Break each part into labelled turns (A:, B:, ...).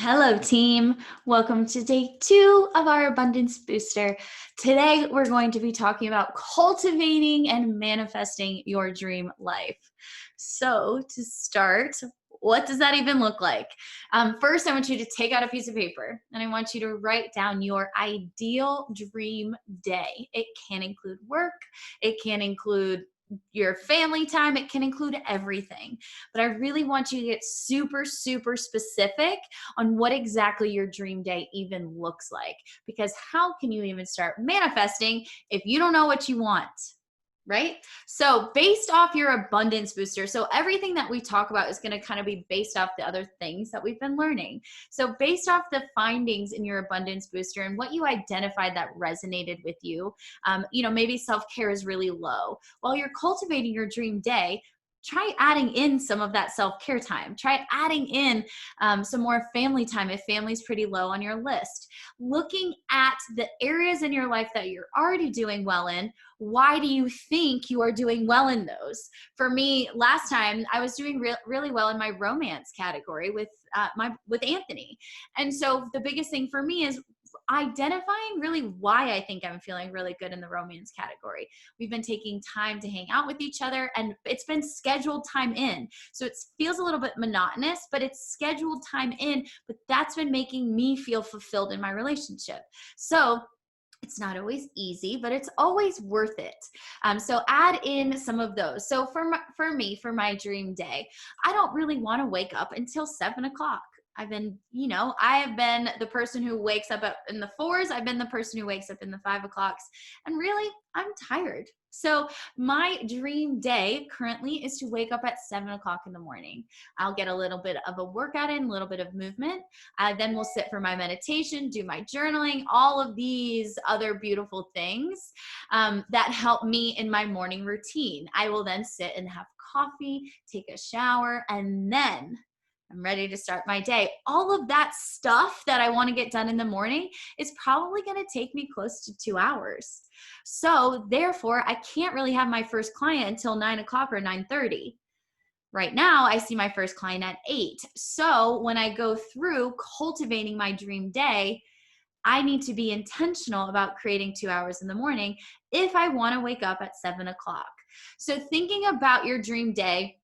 A: Hello, team. Welcome to day 2 of our Abundance Booster. Today, we're going to be talking about cultivating and manifesting your dream life. So, to start, what does that even look like? First, I want you to take out a piece of paper and I want you to write down your ideal dream day. It can include work, it can include your family time, it can include everything. But I really want you to get super, super specific on what exactly your dream day even looks like. Because how can you even start manifesting if you don't know what you want? Right? So, based off your abundance booster, so everything that we talk about is going to kind of be based off the other things that we've been learning. So, based off the findings in your abundance booster and what you identified that resonated with you, maybe self care is really low. While you're cultivating your dream day, try adding in some of that self-care time. Try adding in some more family time if family's pretty low on your list. Looking at the areas in your life that you're already doing well in, why do you think you are doing well in those? For me, last time I was doing really well in my romance category with Anthony. And so the biggest thing for me is identifying really why I think I'm feeling really good in the romance category. We've been taking time to hang out with each other and it's been scheduled time in. So it feels a little bit monotonous, but it's scheduled time in, but that's been making me feel fulfilled in my relationship. So it's not always easy, but it's always worth it. So add in some of those. So for my dream day, I don't really want to wake up until 7 o'clock. I have been the person who wakes up in the 4s. I've been the person who wakes up in the 5 o'clocks. And really, I'm tired. So my dream day currently is to wake up at 7 o'clock in the morning. I'll get a little bit of a workout in, a little bit of movement. I then will sit for my meditation, do my journaling, all of these other beautiful things that help me in my morning routine. I will then sit and have coffee, take a shower, and then I'm ready to start my day. All of that stuff that I want to get done in the morning is probably going to take me close to 2 hours. So therefore, I can't really have my first client until 9 o'clock or 9:30. Right now, I see my first client at 8. So when I go through cultivating my dream day, I need to be intentional about creating 2 hours in the morning if I want to wake up at 7 o'clock. So thinking about your dream day,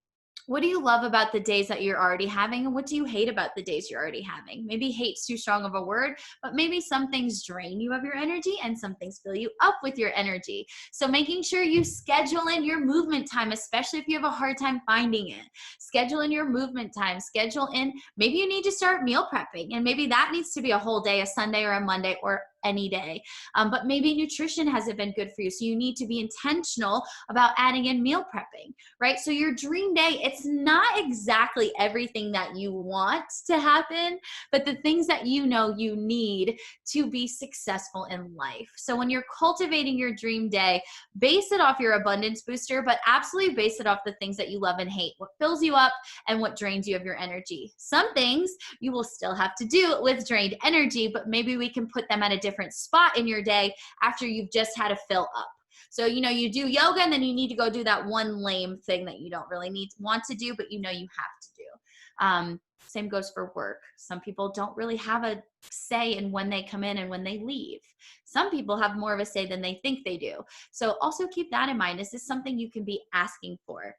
A: what do you love about the days that you're already having? And what do you hate about the days you're already having? Maybe hate's too strong of a word, but maybe some things drain you of your energy and some things fill you up with your energy. So making sure you schedule in your movement time, especially if you have a hard time finding it. Schedule in your movement time. Schedule in, maybe you need to start meal prepping, and maybe that needs to be a whole day, a Sunday or a Monday or any day. But maybe nutrition hasn't been good for you. So you need to be intentional about adding in meal prepping, right? So your dream day, it's not exactly everything that you want to happen, but the things that you know you need to be successful in life. So when you're cultivating your dream day, base it off your abundance booster, but absolutely base it off the things that you love and hate, what fills you up and what drains you of your energy. Some things you will still have to do with drained energy, but maybe we can put them at a different spot in your day after you've just had a fill up. So, you do yoga and then you need to go do that one lame thing that you don't really want to do, but you have to do. Same goes for work. Some people don't really have a say in when they come in and when they leave. Some people have more of a say than they think they do. So also keep that in mind. Is this something you can be asking for?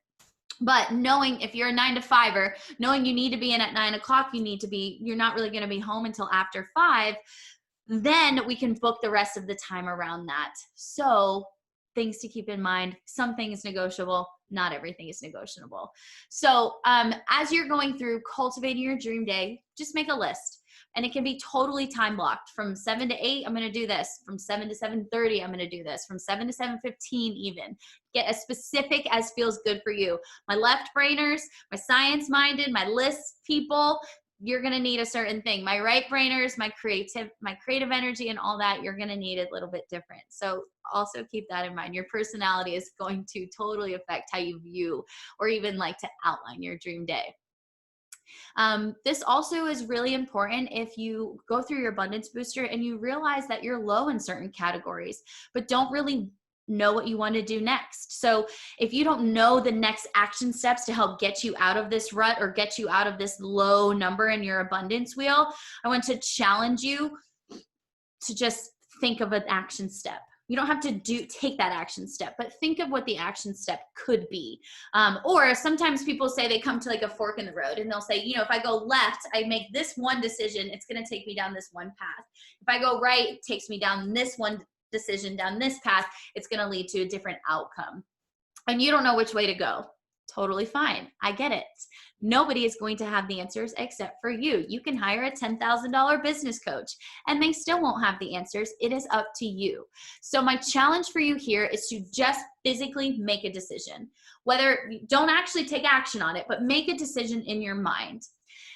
A: But knowing if you're a 9 to 5er, knowing you need to be in at 9 o'clock, you're not really going to be home until after 5, then we can book the rest of the time around that. So things to keep in mind, some things negotiable, not everything is negotiable. So as you're going through cultivating your dream day, just make a list. And it can be totally time blocked. From 7 to 8, I'm going to do this. From 7 to 7:30, I'm going to do this. From 7 to 7:15 even. Get as specific as feels good for you. My left brainers, my science-minded, my list people, you're going to need a certain thing. My right brainers, my creative energy and all that, you're going to need it a little bit different. So also keep that in mind. Your personality is going to totally affect how you view or even like to outline your dream day. This also is really important if you go through your abundance booster and you realize that you're low in certain categories, but don't really know what you want to do next. So if you don't know the next action steps to help get you out of this rut or get you out of this low number in your abundance wheel, I want to challenge you to just think of an action step. You don't have to take that action step, but think of what the action step could be. Or sometimes people say they come to like a fork in the road and they'll say, if I go left, I make this one decision, it's going to take me down this one path. If I go right, it takes me down this one decision, down this path, it's going to lead to a different outcome. And you don't know which way to go. Totally fine. I get it. Nobody is going to have the answers except for you. You can hire a $10,000 business coach and they still won't have the answers. It is up to you. So my challenge for you here is to just physically make a decision. Whether you don't actually take action on it, but make a decision in your mind.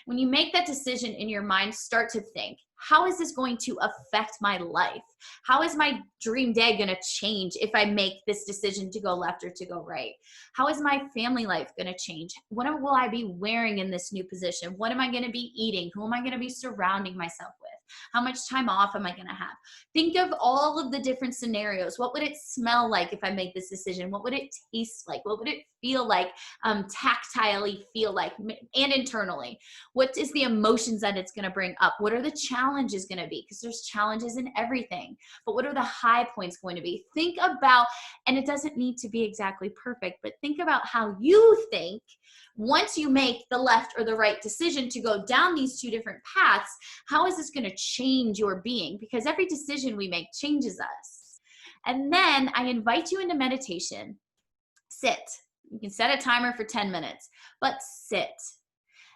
A: When you make that decision in your mind, start to think, how is this going to affect my life? How is my dream day going to change if I make this decision to go left or to go right? How is my family life going to change? What will I be wearing in this new position? What am I going to be eating? Who am I going to be surrounding myself with? How much time off am I going to have? Think of all of the different scenarios. What would it smell like if I make this decision? What would it taste like? What would it feel like, tactilely feel like, and internally? What is the emotions that it's going to bring up? What are the challenges going to be? Because there's challenges in everything. But what are the high points going to be? Think about, and it doesn't need to be exactly perfect, but think about how you think once you make the left or the right decision to go down these two different paths. How is this going to change your being? Because every decision we make changes us. And then I invite you into meditation. Sit. You can set a timer for 10 minutes, but sit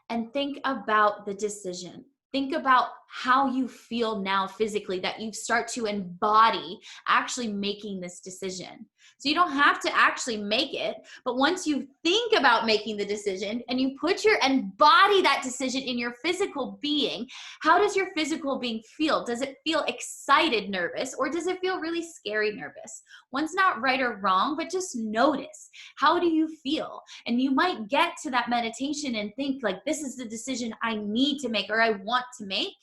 A: and think about the decision. Think about how you feel now physically, that you start to embody actually making this decision. So you don't have to actually make it, but once you think about making the decision and you embody that decision in your physical being, how does your physical being feel? Does it feel excited, nervous, or does it feel really scary, nervous? One's not right or wrong, but just notice. How do you feel? And you might get to that meditation and think like, this is the decision I need to make or I want to make.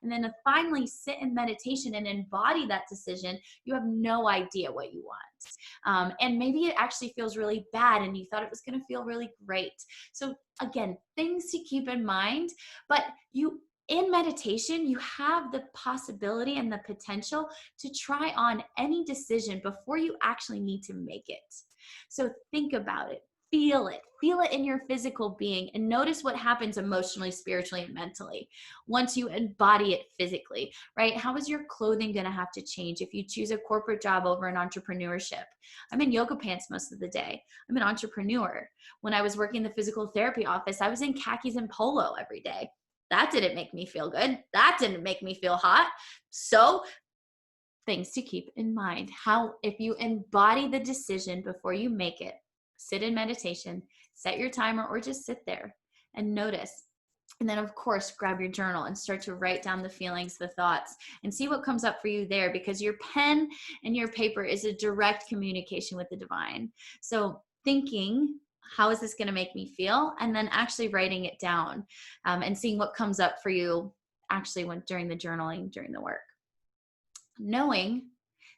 A: And then to finally sit in meditation and embody that decision, you have no idea what you want. And maybe it actually feels really bad and you thought it was going to feel really great. So again, things to keep in mind, but in meditation, you have the possibility and the potential to try on any decision before you actually need to make it. So think about it. Feel it in your physical being and notice what happens emotionally, spiritually, and mentally once you embody it physically, right? How is your clothing going to have to change if you choose a corporate job over an entrepreneurship? I'm in yoga pants most of the day. I'm an entrepreneur. When I was working in the physical therapy office, I was in khakis and polo every day. That didn't make me feel good. That didn't make me feel hot. So things to keep in mind. How, if you embody the decision before you make it, sit in meditation, set your timer, or just sit there and notice. And then, of course, grab your journal and start to write down the feelings, the thoughts, and see what comes up for you there, because your pen and your paper is a direct communication with the divine. So thinking, how is this going to make me feel? And then actually writing it down and seeing what comes up for you actually during the journaling, during the work. Knowing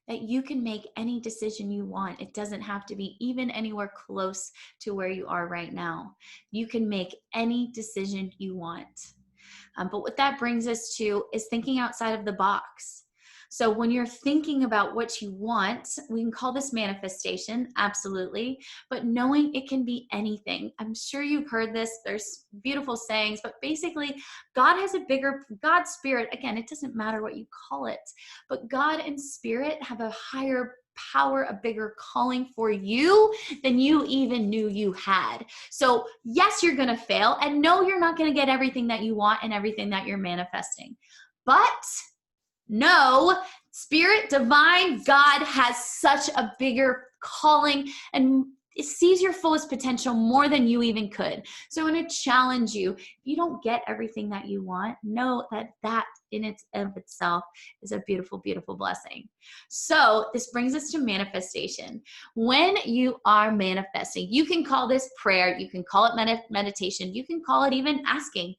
A: that you can make any decision you want. It doesn't have to be even anywhere close to where you are right now. You can make any decision you want. But what that brings us to is thinking outside of the box. So when you're thinking about what you want, we can call this manifestation, absolutely, but knowing it can be anything. I'm sure you've heard this. There's beautiful sayings, but basically God spirit, again, it doesn't matter what you call it, but God and spirit have a higher power, a bigger calling for you than you even knew you had. So yes, you're going to fail, and no, you're not going to get everything that you want and everything that you're manifesting. But no, spirit, divine, God has such a bigger calling and it sees your fullest potential more than you even could. So I want to challenge you. If you don't get everything that you want, know that in itself is a beautiful, beautiful blessing. So this brings us to manifestation. When you are manifesting, you can call this prayer, you can call it meditation, you can call it even asking.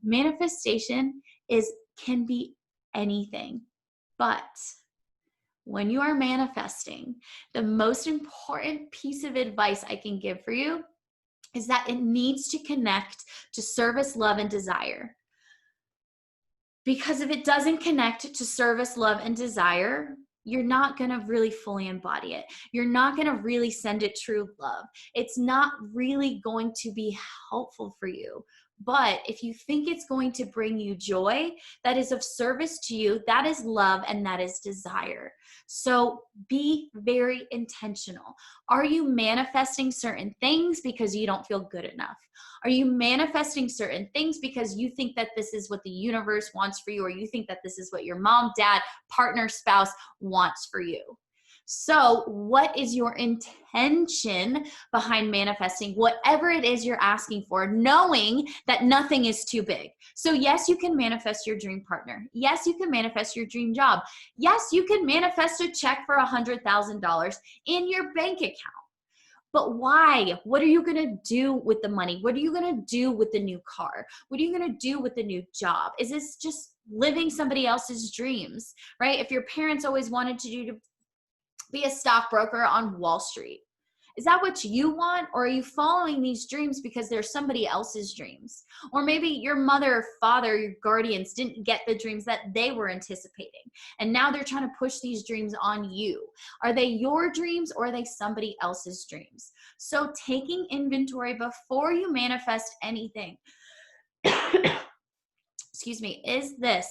A: Manifestation can be anything, but when you are manifesting, the most important piece of advice I can give for you is that it needs to connect to service, love, and desire. Because if it doesn't connect to service, love, and desire, you're not going to really fully embody it. You're not going to really send it true love. It's not really going to be helpful for you. But if you think it's going to bring you joy that is of service to you, that is love and that is desire. So be very intentional. Are you manifesting certain things because you don't feel good enough? Are you manifesting certain things because you think that this is what the universe wants for you, or you think that this is what your mom, dad, partner, spouse wants for you? So what is your intention behind manifesting whatever it is you're asking for, knowing that nothing is too big? So yes, you can manifest your dream partner. Yes, you can manifest your dream job. Yes, you can manifest a check for $100,000 in your bank account. But why? What are you going to do with the money? What are you going to do with the new car? What are you going to do with the new job? Is this just living somebody else's dreams, right? If your parents always wanted you to be a stockbroker on Wall Street, is that what you want? Or are you following these dreams because they're somebody else's dreams? Or maybe your mother, father, your guardians didn't get the dreams that they were anticipating, and now they're trying to push these dreams on you. Are they your dreams or are they somebody else's dreams? So taking inventory before you manifest anything, excuse me, is this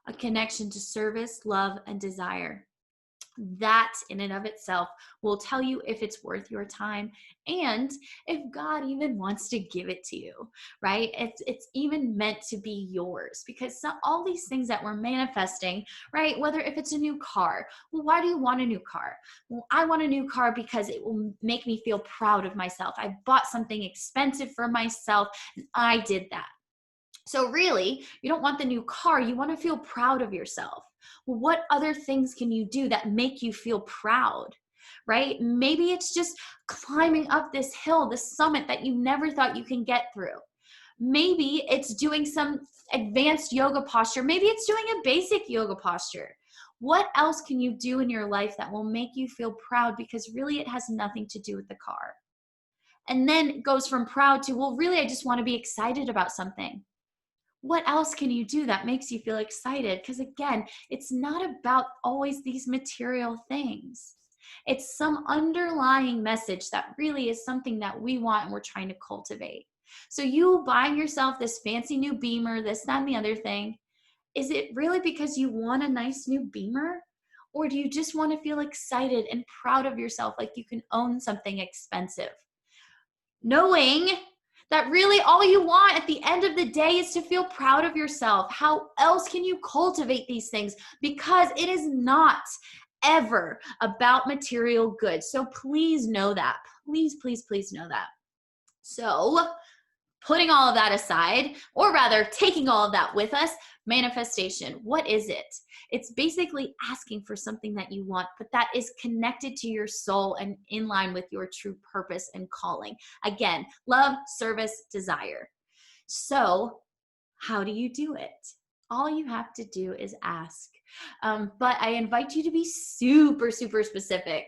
A: a connection to service, love, and desire? That in and of itself will tell you if it's worth your time and if God even wants to give it to you, right? It's even meant to be yours, because all these things that we're manifesting, right? Whether if it's a new car, well, why do you want a new car? Well, I want a new car because it will make me feel proud of myself. I bought something expensive for myself and I did that. So really, you don't want the new car. You want to feel proud of yourself. Well, what other things can you do that make you feel proud, right? Maybe it's just climbing up this hill, this summit that you never thought you can get through. Maybe it's doing some advanced yoga posture. Maybe it's doing a basic yoga posture. What else can you do in your life that will make you feel proud? Because really it has nothing to do with the car. And then it goes from proud to, well, really, I just want to be excited about something. What else can you do that makes you feel excited? Because again, it's not about always these material things. It's some underlying message that really is something that we want and we're trying to cultivate. So you buying yourself this fancy new Beamer, this, that, and the other thing, is it really because you want a nice new Beamer? Or do you just want to feel excited and proud of yourself, like you can own something expensive? Knowing that really all you want at the end of the day is to feel proud of yourself. How else can you cultivate these things? Because it is not ever about material goods. So please know that. Please, please, please know that. So putting all of that aside, or rather taking all of that with us, manifestation, what is it? It's basically asking for something that you want, but that is connected to your soul and in line with your true purpose and calling. Again, love, service, desire. So how do you do it? All you have to do is ask. But I invite you to be super, super specific.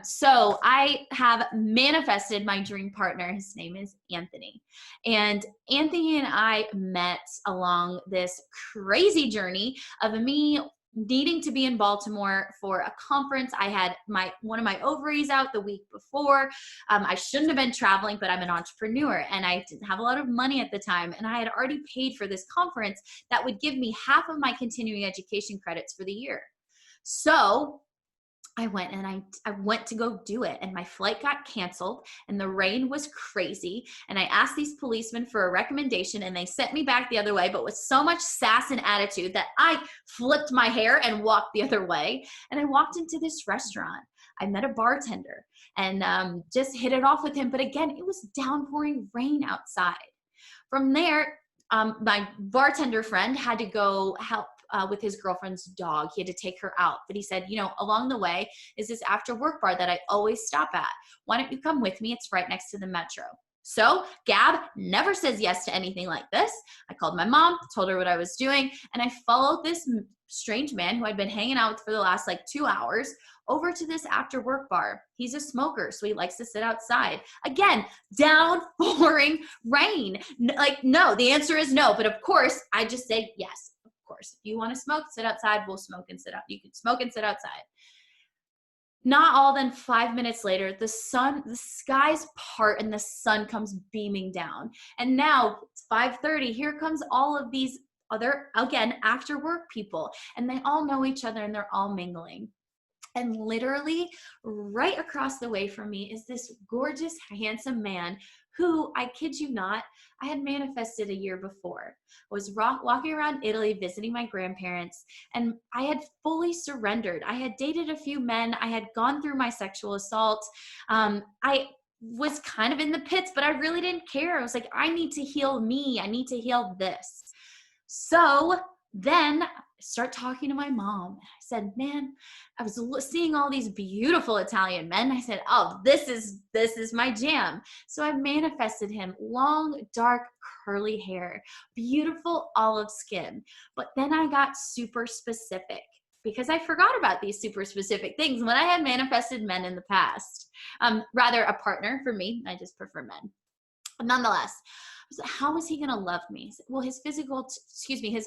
A: So I have manifested my dream partner. His name is Anthony. And Anthony and I met along this crazy journey of me needing to be in Baltimore for a conference. I had one of my ovaries out the week before. I shouldn't have been traveling, but I'm an entrepreneur and I didn't have a lot of money at the time. And I had already paid for this conference that would give me half of my continuing education credits for the year. So I went and I went to go do it, and my flight got canceled and the rain was crazy. And I asked these policemen for a recommendation and they sent me back the other way, but with so much sass and attitude that I flipped my hair and walked the other way. And I walked into this restaurant. I met a bartender and just hit it off with him. But again, it was downpouring rain outside. From there, my bartender friend had to go help with his girlfriend's dog. He had to take her out. But he said, along the way is this after work bar that I always stop at. Why don't you come with me? It's right next to the metro. So Gab never says yes to anything like this. I called my mom, told her what I was doing, and I followed this strange man who I'd been hanging out with for the last like 2 hours over to this after work bar. He's a smoker, so he likes to sit outside. Again, downpouring rain. Like, no, the answer is no. But of course, I just say yes. Of course, if you want to smoke, sit outside. We'll smoke and sit out. You can smoke and sit outside. Not all than 5 minutes later, the skies part and the sun comes beaming down. And now it's 5:30. Here comes all of these other, again, after work people. And they all know each other and they're all mingling. And literally right across the way from me is this gorgeous, handsome man who, I kid you not, I had manifested a year before. I was walking around Italy visiting my grandparents, and I had fully surrendered. I had dated a few men. I had gone through my sexual assault. I was kind of in the pits, but I really didn't care. I was like, I need to heal me. I need to heal this. So then I start talking to my mom. I said, man, I was seeing all these beautiful Italian men. I said, oh, this is my jam. So I manifested him, long, dark, curly hair, beautiful olive skin. But then I got super specific because I forgot about these super specific things when I had manifested men in the past. Rather a partner for me. I just prefer men. But nonetheless, how is he going to love me? Well, his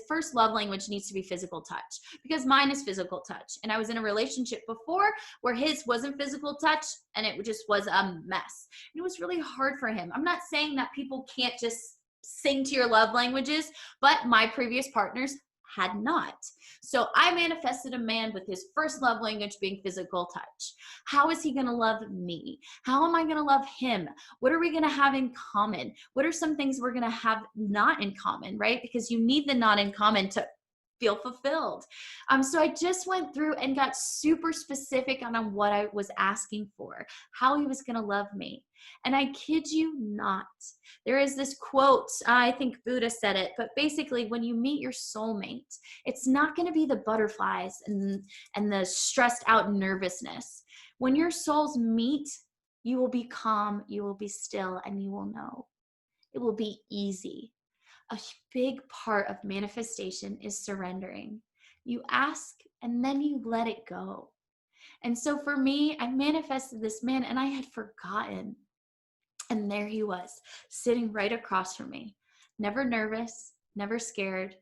A: first love language needs to be physical touch because mine is physical touch. And I was in a relationship before where his wasn't physical touch and it just was a mess. And it was really hard for him. I'm not saying that people can't just sing to your love languages, but my previous partners had not. So I manifested a man with his first love language being physical touch. How is he going to love me? How am I going to love him? What are we going to have in common? What are some things we're going to have not in common, right? Because you need the not in common to feel fulfilled. So I just went through and got super specific on what I was asking for, how he was going to love me. And I kid you not, there is this quote, I think Buddha said it, but basically when you meet your soulmate, it's not going to be the butterflies and the stressed out nervousness. When your souls meet, you will be calm, you will be still, and you will know. It will be easy. A big part of manifestation is surrendering. You ask and then you let it go. And so for me, I manifested this man and I had forgotten. And there he was, sitting right across from me. Never nervous, never scared.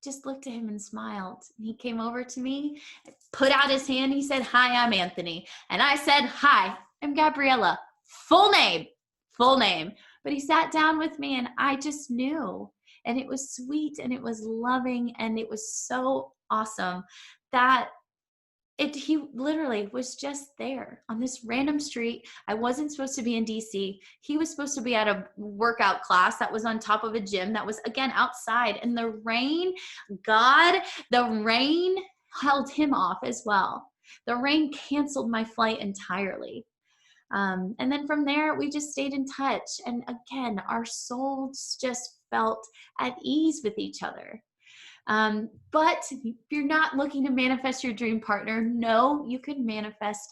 A: Just looked at him and smiled. And he came over to me, put out his hand. He said, hi, I'm Anthony. And I said, hi, I'm Gabriella. Full name. But he sat down with me and I just knew. And it was sweet and it was loving and it was so awesome that he literally was just there on this random street. I wasn't supposed to be in DC. He was supposed to be at a workout class that was on top of a gym that was, again, outside. And the rain held him off as well. The rain canceled my flight entirely. And then from there, we just stayed in touch. And again, our souls just felt at ease with each other. But if you're not looking to manifest your dream partner, know you can manifest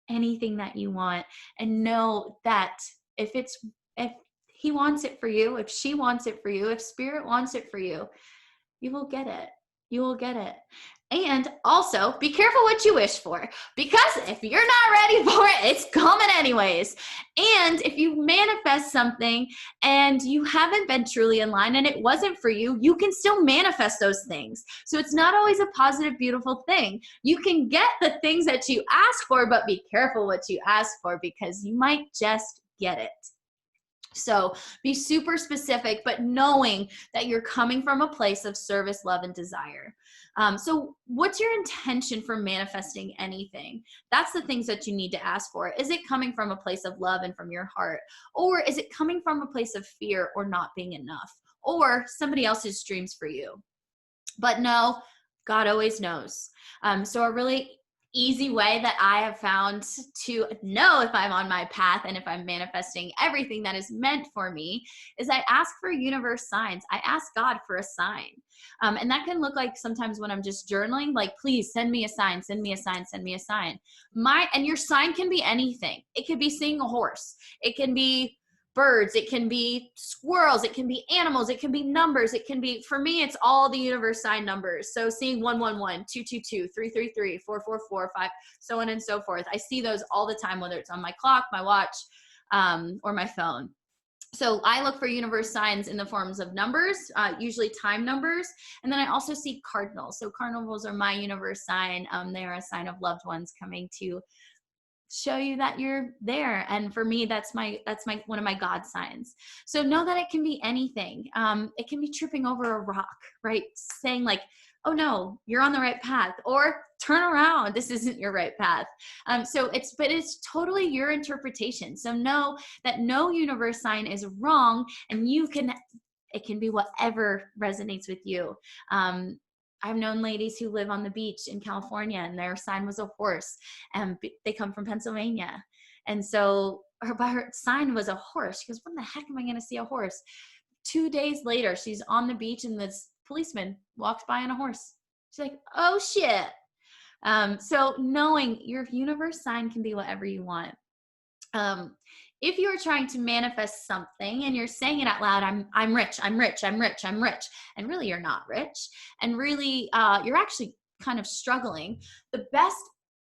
A: anything that you want, and know that if he wants it for you, if she wants it for you, if spirit wants it for you, you will get it. You will get it. And also be careful what you wish for, because if you're not ready for it, it's coming anyways. And if you manifest something and you haven't been truly in line and it wasn't for you, you can still manifest those things. So it's not always a positive, beautiful thing. You can get the things that you ask for, but be careful what you ask for because you might just get it. So be super specific, but knowing that you're coming from a place of service, love, and desire. So what's your intention for manifesting anything? That's the things that you need to ask for. Is it coming from a place of love and from your heart? Or is it coming from a place of fear or not being enough? Or somebody else's dreams for you? But no, God always knows. So a really easy way that I have found to know if I'm on my path and if I'm manifesting everything that is meant for me is I ask for universe signs. I ask God for a sign. And that can look like sometimes when I'm just journaling, like, please send me a sign, send me a sign, send me a sign. And your sign can be anything. It could be seeing a horse. It can be birds, it can be squirrels, it can be animals, it can be numbers, it can be, for me, it's all the universe sign numbers. So seeing 111, 222, 333, 444, 5, so on and so forth. I see those all the time, whether it's on my clock, my watch, or my phone. So I look for universe signs in the forms of numbers, usually time numbers. And then I also see cardinals. So cardinals are my universe sign. They are a sign of loved ones coming to show you that you're there. And for me, that's my one of my God signs. So know that it can be anything. It can be tripping over a rock, right? Saying like, oh no, you're on the right path, or turn around, this isn't your right path. But it's totally your interpretation. So know that no universe sign is wrong, and it can be whatever resonates with you. I've known ladies who live on the beach in California, and their sign was a horse, and they come from Pennsylvania. And so her sign was a horse. She goes, when the heck am I going to see a horse? 2 days later, she's on the beach, and this policeman walks by on a horse. She's like, oh shit. So knowing your universe sign can be whatever you want. If you're trying to manifest something and you're saying it out loud, I'm rich, I'm rich, I'm rich, I'm rich, and really you're not rich, and really you're actually kind of struggling, the best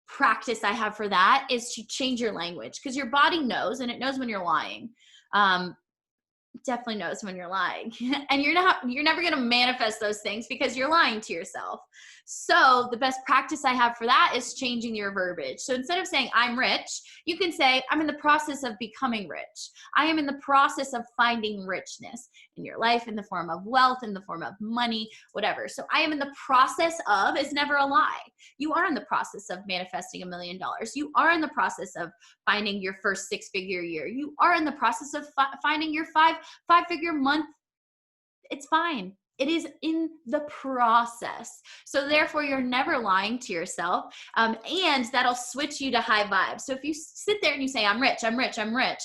A: practice I have for that is to change your language, because your body knows, and it knows when you're lying. Definitely knows when you're lying. And you're never going to manifest those things because you're lying to yourself. So the best practice I have for that is changing your verbiage. So instead of saying I'm rich, you can say I'm in the process of becoming rich. I am in the process of finding richness in your life, in the form of wealth, in the form of money, whatever. So I am in the process of is never a lie. You are in the process of manifesting $1 million. You are in the process of finding your first 6-figure year. You are in the process of finding your five-figure month. It's fine. It is in the process. So therefore, you're never lying to yourself. And that'll switch you to high vibes. So if you sit there and you say, I'm rich, I'm rich, I'm rich.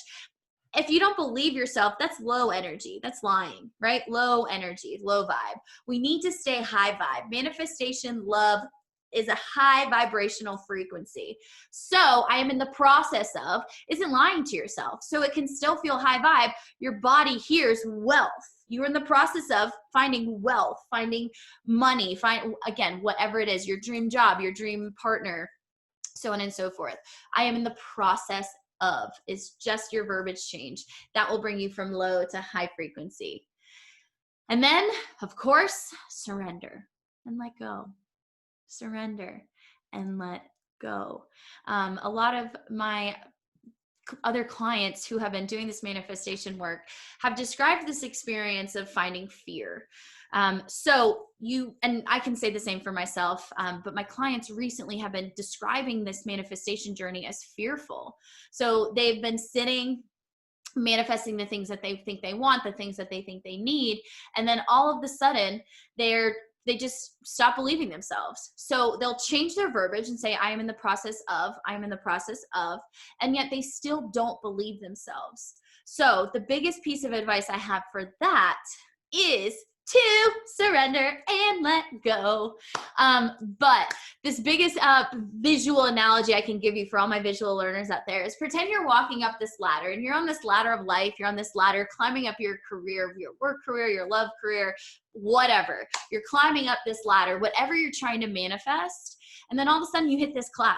A: If you don't believe yourself, that's low energy. That's lying, right? Low energy, low vibe. We need to stay high vibe. Manifestation, love, is a high vibrational frequency. So I am in the process of isn't lying to yourself. So it can still feel high vibe. Your body hears wealth. You're in the process of finding wealth, finding money, again, whatever it is, your dream job, your dream partner, so on and so forth. I am in the process of is just your verbiage change. That will bring you from low to high frequency. And then, of course, surrender and let go. Surrender and let go. A lot of my other clients who have been doing this manifestation work have described this experience of finding fear. So and I can say the same for myself, but my clients recently have been describing this manifestation journey as fearful. So they've been sitting, manifesting the things that they think they want, the things that they think they need. And then all of a sudden they just stop believing themselves. So they'll change their verbiage and say, I am in the process of, and yet they still don't believe themselves. So the biggest piece of advice I have for that is to surrender and let go. But this biggest visual analogy I can give you for all my visual learners out there is pretend you're walking up this ladder, and you're on this ladder of life. You're on this ladder climbing up your career, your work career, your love career, whatever. You're climbing up this ladder, whatever you're trying to manifest. And then all of a sudden you hit this cloud.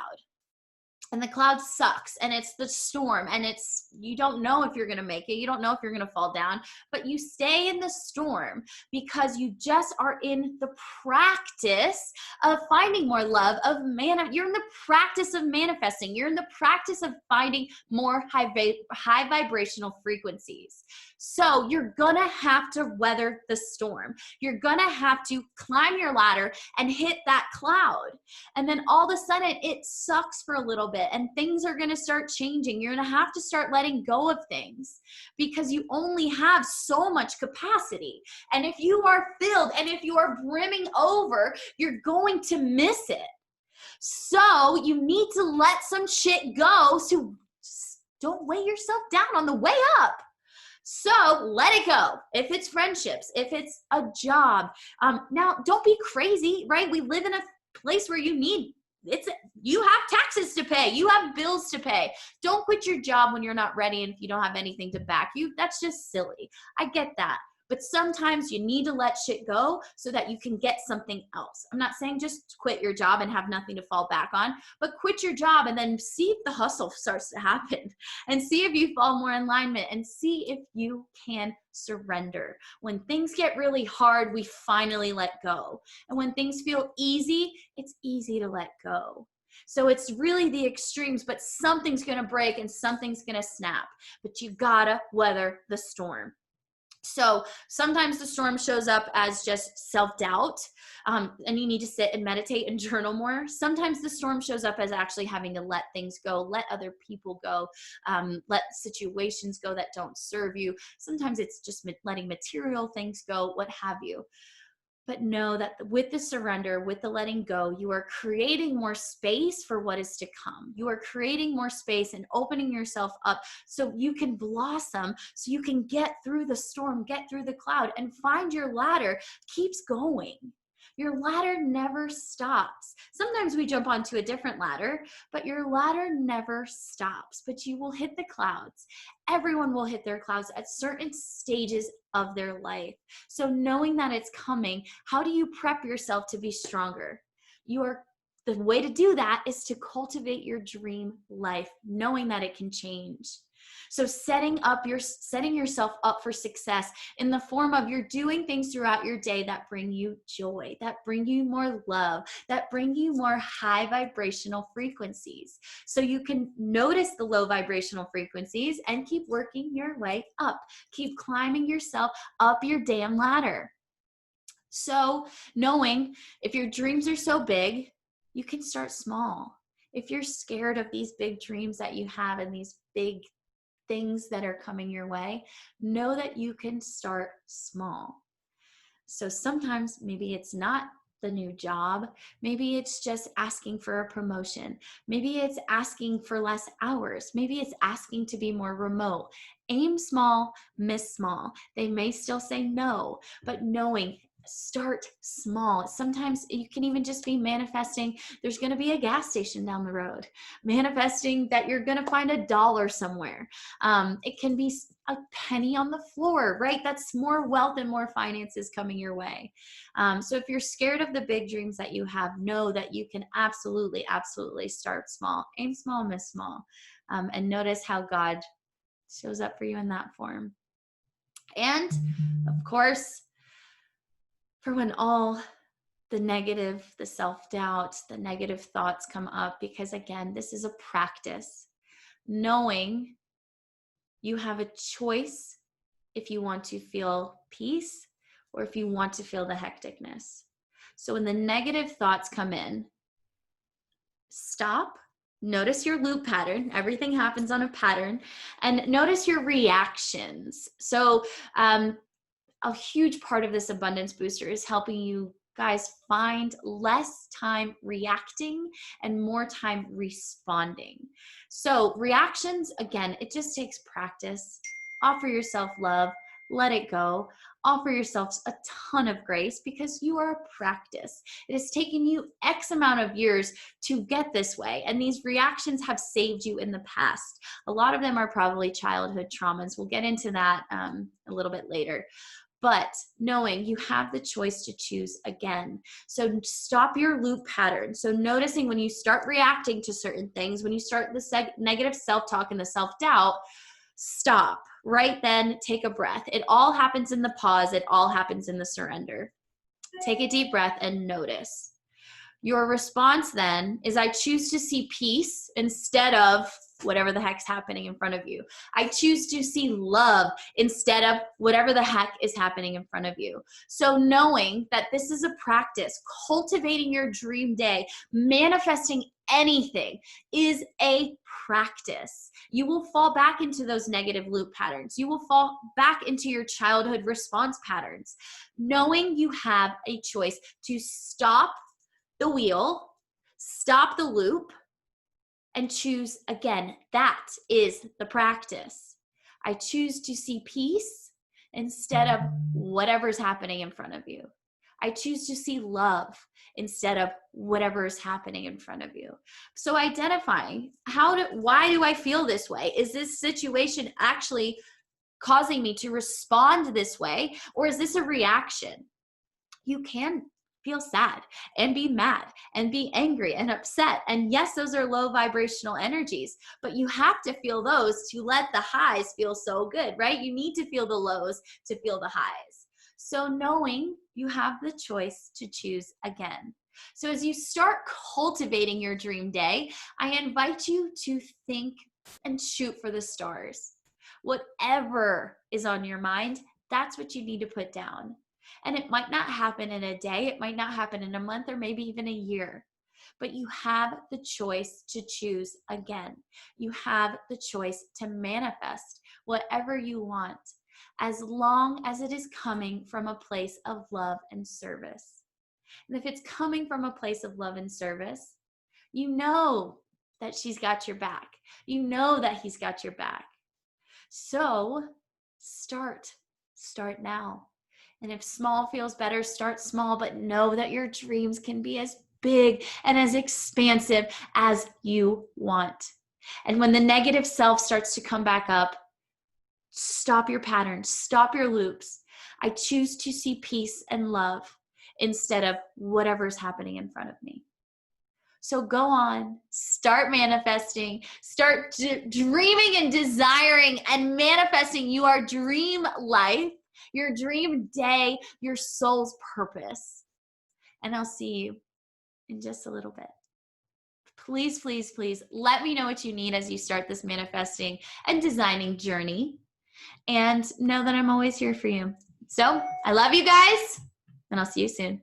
A: And the cloud sucks, and it's the storm, and you don't know if you're going to make it. You don't know if you're going to fall down, but you stay in the storm because you just are in the practice of finding more love, you're in the practice of manifesting. You're in the practice of finding more high vibrational frequencies. So you're going to have to weather the storm. You're going to have to climb your ladder and hit that cloud. And then all of a sudden it sucks for a little bit, and things are going to start changing. You're going to have to start letting go of things because you only have so much capacity. And if you are filled and if you are brimming over, you're going to miss it. So you need to let some shit go. So don't weigh yourself down on the way up. So let it go. If it's friendships, if it's a job. Now, don't be crazy, right? We live in a place where you need you have taxes to pay. You have bills to pay. Don't quit your job when you're not ready and if you don't have anything to back you. That's just silly. I get that. But sometimes you need to let shit go so that you can get something else. I'm not saying just quit your job and have nothing to fall back on, but quit your job and then see if the hustle starts to happen and see if you fall more in alignment and see if you can surrender. When things get really hard, we finally let go. And when things feel easy, it's easy to let go. So it's really the extremes, but something's going to break and something's going to snap. But you gotta weather the storm. So sometimes the storm shows up as just self-doubt, and you need to sit and meditate and journal more. Sometimes the storm shows up as actually having to let things go, let other people go, let situations go that don't serve you. Sometimes it's just letting material things go, what have you. But know that with the surrender, with the letting go, you are creating more space for what is to come. You are creating more space and opening yourself up so you can blossom, so you can get through the storm, get through the cloud, and find your ladder keeps going. Your ladder never stops. Sometimes we jump onto a different ladder, but your ladder never stops. But you will hit the clouds. Everyone will hit their clouds at certain stages of their life. So knowing that it's coming, how do you prep yourself to be stronger? The way to do that is to cultivate your dream life, knowing that it can change. So setting yourself up for success in the form of you're doing things throughout your day that bring you joy, that bring you more love, that bring you more high vibrational frequencies. So you can notice the low vibrational frequencies and keep working your way up. Keep climbing yourself up your damn ladder. So knowing if your dreams are so big, you can start small. If you're scared of these big dreams that you have and these big things that are coming your way, know that you can start small. So sometimes maybe it's not the new job. Maybe it's just asking for a promotion. Maybe it's asking for less hours. Maybe it's asking to be more remote. Aim small, miss small. They may still say no, but knowing, start small. Sometimes you can even just be manifesting there's going to be a gas station down the road, manifesting that you're going to find $1 somewhere. It can be a penny on the floor, right? That's more wealth and more finances coming your way. So if you're scared of the big dreams that you have, know that you can absolutely start small. Aim small, miss small. And notice how God shows up for you in that form. And of course, for when all the negative, the self-doubt, the negative thoughts come up, because again, this is a practice. Knowing you have a choice if you want to feel peace or if you want to feel the hecticness. So when the negative thoughts come in, stop, notice your loop pattern. Everything happens on a pattern, and notice your reactions. So a huge part of this abundance booster is helping you guys find less time reacting and more time responding. So reactions, again, it just takes practice. Offer yourself love, let it go. Offer yourself a ton of grace because you are a practice. It has taken you X amount of years to get this way, and these reactions have saved you in the past. A lot of them are probably childhood traumas. We'll get into that a little bit later. But knowing you have the choice to choose again. So stop your loop pattern. So noticing when you start reacting to certain things, when you start the negative self-talk and the self-doubt, stop. Right then, take a breath. It all happens in the pause. It all happens in the surrender. Take a deep breath and notice. Your response then is, I choose to see peace instead of whatever the heck's happening in front of you. I choose to see love instead of whatever the heck is happening in front of you. So knowing that this is a practice, cultivating your dream day, manifesting anything is a practice. You will fall back into those negative loop patterns. You will fall back into your childhood response patterns. Knowing you have a choice to stop the wheel, stop the loop, and choose again. That is the practice. I choose to see peace instead of whatever's happening in front of you. I choose to see love instead of whatever is happening in front of you. So identifying why do I feel this way? Is this situation actually causing me to respond this way, or is this a reaction? You can feel sad and be mad and be angry and upset. And yes, those are low vibrational energies, but you have to feel those to let the highs feel so good, right? You need to feel the lows to feel the highs. So knowing you have the choice to choose again. So as you start cultivating your dream day, I invite you to think and shoot for the stars. Whatever is on your mind, that's what you need to put down. And it might not happen in a day, it might not happen in a month, or maybe even a year. But you have the choice to choose again. You have the choice to manifest whatever you want, as long as it is coming from a place of love and service. And if it's coming from a place of love and service, you know that she's got your back. You know that he's got your back. So start now. And if small feels better, start small, but know that your dreams can be as big and as expansive as you want. And when the negative self starts to come back up, stop your patterns, stop your loops. I choose to see peace and love instead of whatever's happening in front of me. So go on, start manifesting, start dreaming and desiring and manifesting your dream life, your dream day, your soul's purpose. And I'll see you in just a little bit. Please, please, please let me know what you need as you start this manifesting and designing journey. And know that I'm always here for you. So I love you guys, and I'll see you soon.